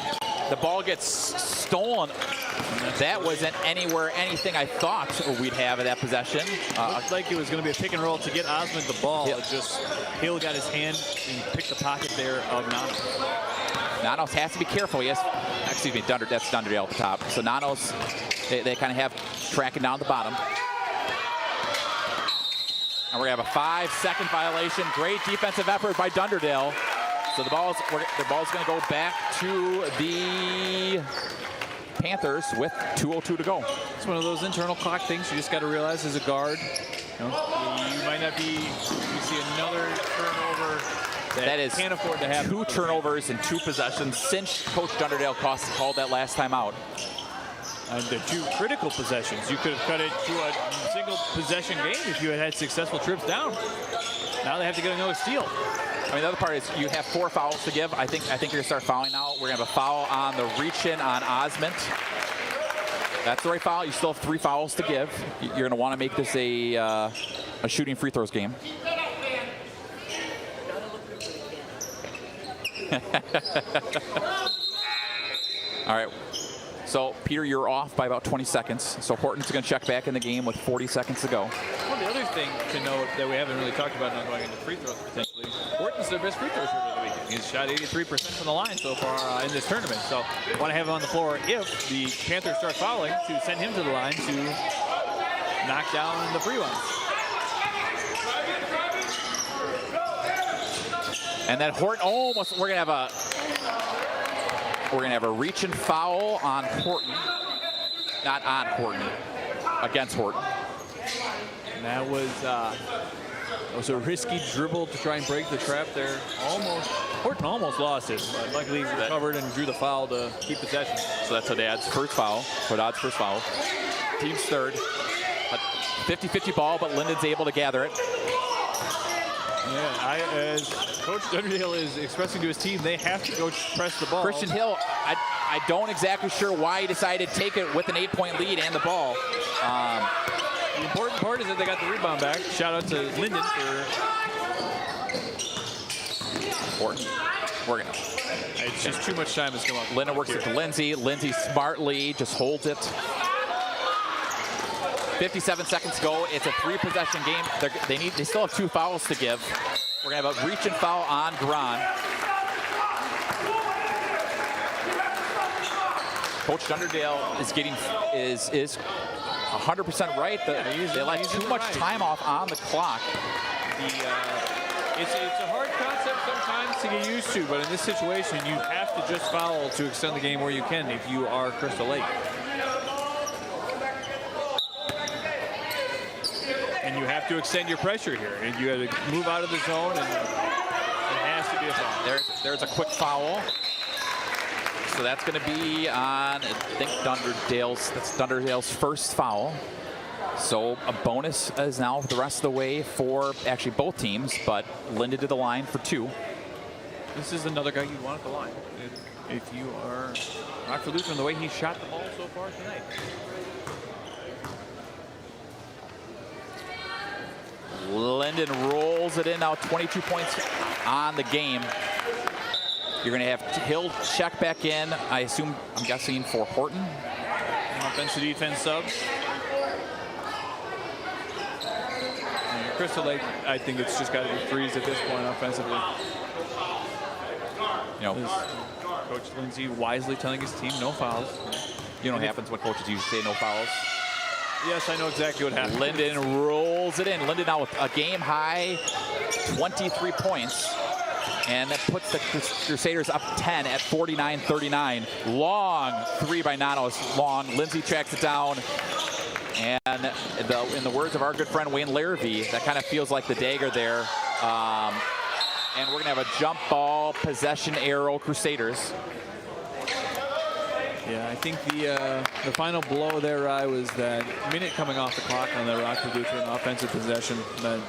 the ball gets stolen. That wasn't anything I thought we'd have in that possession. Looked like it was going to be a pick and roll to get Osmond the ball. Yep. It just, Hill got his hand and picked the pocket there of Nanos. Nanos has to be careful. Yes, excuse me, that's Dunderdale at the top. So Nanos, they kind of have tracking down the bottom. And we're going to have a 5-second violation. Great defensive effort by Dunderdale. So the ball's going to go back to the Panthers with 2:02 to go. It's one of those internal clock things you just got to realize as a guard. You might not be, you see another turnover. That is can't afford to have 2 turnovers in 2 possessions since Coach Dunderdale called that last time out. And the 2 critical possessions. You could have cut it to a single possession game if you had successful trips down. Now they have to get another steal. I mean, the other part is you have 4 fouls to give. I think you're going to start fouling now. We're going to have a foul on the reach-in on Osmond. That's the right foul. You still have 3 fouls to give. You're going to want to make this a shooting free throws game. All right. So, Peter, you're off by about 20 seconds. So, Horton's going to check back in the game with 40 seconds to go. Well, the other thing to note that we haven't really talked about now going into free throws potentially, Horton's their best free throw shooter of the weekend. He's shot 83% from the line so far in this tournament. So, want to have him on the floor if the Panthers start fouling to send him to the line to knock down the free ones. And then Horton almost, we're going to have a reach and foul on Horton. Not on Horton, against Horton. And that was It was a risky dribble to try and break the trap there. Horton almost lost it, but luckily he recovered and drew the foul to keep possession. So that's Haddad's first foul. Team's third. A 50-50 ball, but Linden's able to gather it. Yeah, as Coach Dunderdale is expressing to his team, they have to go press the ball. Christian Hill, I don't exactly sure why he decided to take it with an 8-point lead and the ball. The important part is that they got the rebound back. Shout out to Linden for Horton. it's just too much time has come up. Linden works it to Lindsay. Lindsay smartly just holds it. 57 seconds to go. It's a 3-possession game. They still have 2 fouls to give. We're gonna have a reach and foul on Gron. Coach Dunderdale is 100% right. They let too much time off on the clock. It's a hard concept sometimes to get used to, but in this situation, you have to just foul to extend the game where you can if you are Crystal Lake. And you have to extend your pressure here, and you have to move out of the zone, and it has to be a foul. There's a quick foul. So that's going to be on, I think, Dunderdale's first foul. So a bonus is now the rest of the way for actually both teams, but Linden to the line for 2. This is another guy you want at the line. If you are Rockford Lutheran, the way he shot the ball so far tonight. Linden rolls it in now, 22 points on the game. You're going to have Hill check back in, I'm guessing for Horton. Offense to defense subs. And Crystal Lake, I think it's just got to be freeze at this point offensively. Coach Lindsay wisely telling his team no fouls. You know what happens when coaches usually say no fouls? Yes, I know exactly what happened. Linden rolls it in. Linden now with a game high 23 points. And that puts the Crusaders up 10 at 49-39. Long 3 by Nanos. Long. Lindsay tracks it down. And in the words of our good friend Wayne Larrabee, that kind of feels like the dagger there. And we're going to have a jump ball possession arrow Crusaders. Yeah, I think the final blow there, Rye, was that minute coming off the clock on the Rockford Lutheran offensive possession. That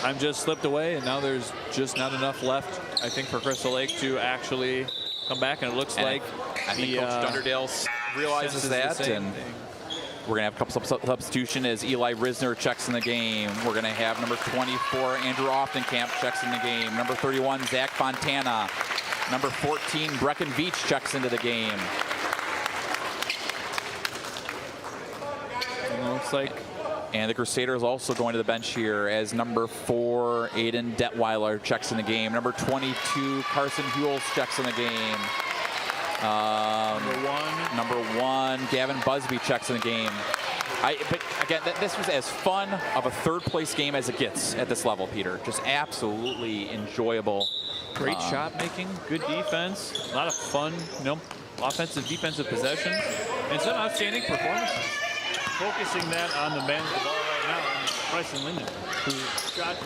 time just slipped away, and now there's just not enough left, I think, for Crystal Lake to actually come back. And it looks like I think Coach Dunderdale realizes that, and we're going to have a couple substitution as Eli Risner checks in the game. We're going to have number 24, Andrew Oftenkamp checks in the game. Number 31, Zach Fontana. Number 14, Brecken Veach checks into the game. Looks like. And the Crusaders also going to the bench here as number 4, Aiden Detweiler checks in the game. Number 22, Carson Hewells checks in the game. Number one, Gavin Busby checks in the game. But again, this was as fun of a third-place game as it gets at this level, Peter. Just absolutely enjoyable. Great shot making, good defense, a lot of fun, offensive, defensive possessions, and some outstanding performances. Focusing that on the man of the ball right now, Preston Linden, who shot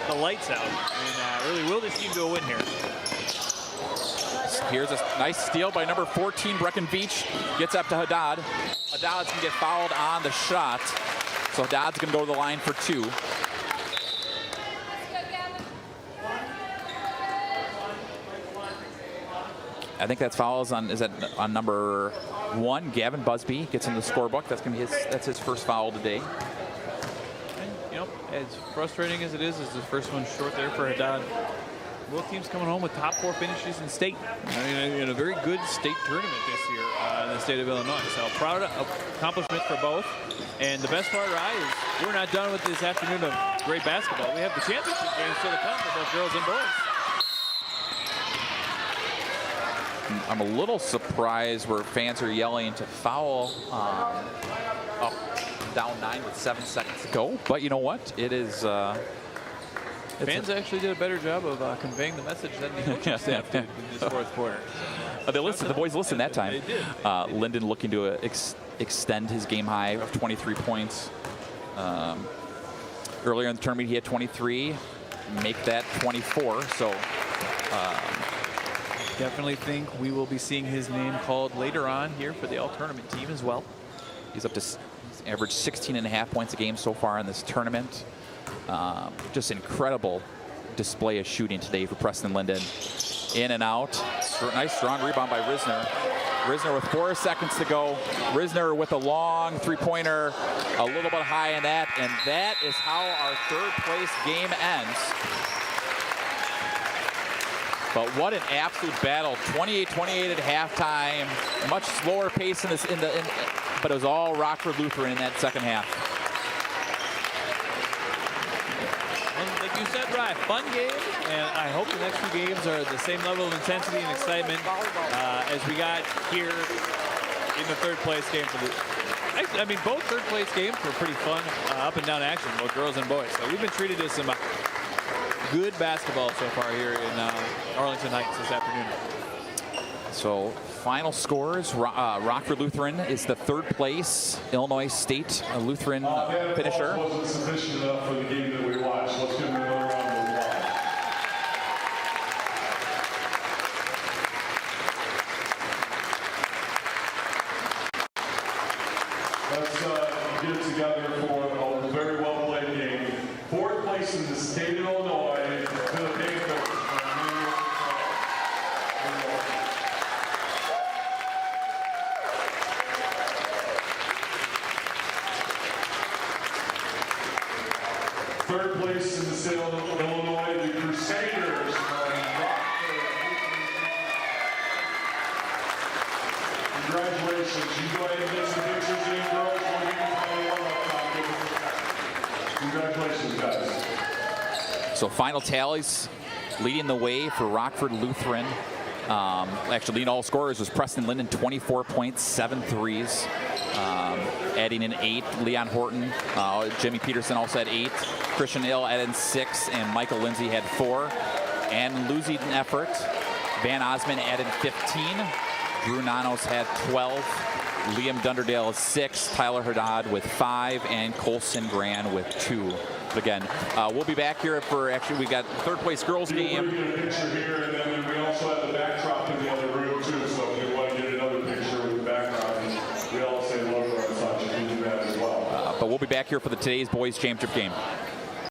the lights out and really willed his team to a win here. Here's a nice steal by number 14, Brecken Veach. Gets up to Haddad. Haddad's going to get fouled on the shot. So Haddad's going to go to the line for 2. I think that's fouls on number 1, Gavin Busby gets in the scorebook. That's going to be his first foul today. And, as frustrating as it is the first one short there for Haddad. Both teams coming home with top 4 finishes in state. In a very good state tournament this year in the state of Illinois. So proud accomplishment for both. And the best part, Rye, is we're not done with this afternoon of great basketball. We have the championship games still to come for both girls and boys. I'm a little surprised where fans are yelling to foul up down 9 with 7 seconds to go. But you know what? It is. Fans actually did a better job of conveying the message than the coaching staff did in this fourth quarter. The boys listened that time. They did. Linden looking to extend his game high of 23 points. Earlier in the tournament, he had 23. Make that 24. So definitely think we will be seeing his name called later on here for the all-tournament team as well. he's up to average 16.5 points a game so far in this tournament. Just incredible display of shooting today for Preston Linden. In and out. Nice strong rebound by Risner. Risner with 4 seconds to go. Risner with a long three-pointer, a little bit high in that, and that is how our third place game ends. But what an absolute battle. 28-28 at halftime. Much slower pace in this, but it was all Rockford Lutheran in that second half. And like you said, Ryan, fun game, and I hope the next few games are the same level of intensity and excitement as we got here in the third place game for the. I mean, both third place games were pretty fun, up and down action, both girls and boys. So we've been treated to some good basketball so far here in Arlington Heights this afternoon. So final scores, Rockford Lutheran is the third place Illinois State Lutheran finisher. Wasn't sufficient enough for the game that we watched. Let's give them another round of applause. Let's get it together for a very well played game. Fourth place in the state of Illinois to the Panthers. Third place in the state of Illinois, the Crusaders from Rockford. Congratulations. You go ahead and get some pictures in, girls. We'll give you final warm-up time. Congratulations, guys. So final tallies, leading the way for Rockford Lutheran. Actually, leading all scorers was Preston Linden, 24 points, 7 threes. Adding in 8, Leon Horton. Jimmy Peterson also had 8. Christian Ill added 6, and Michael Lindsay had 4. And losing effort, Van Osman added 15. Drew Nanos had 12. Liam Dunderdale is 6. Tyler Haddad with 5, and Colson Gran with 2. But again, we'll be back here for we got third place girls game. We're going to get a picture here, and then we also have the backdrop in the other room too. So if you want to get another picture with the backdrop, we all say logo and such. You can do that as well. But we'll be back here for today's boys championship game.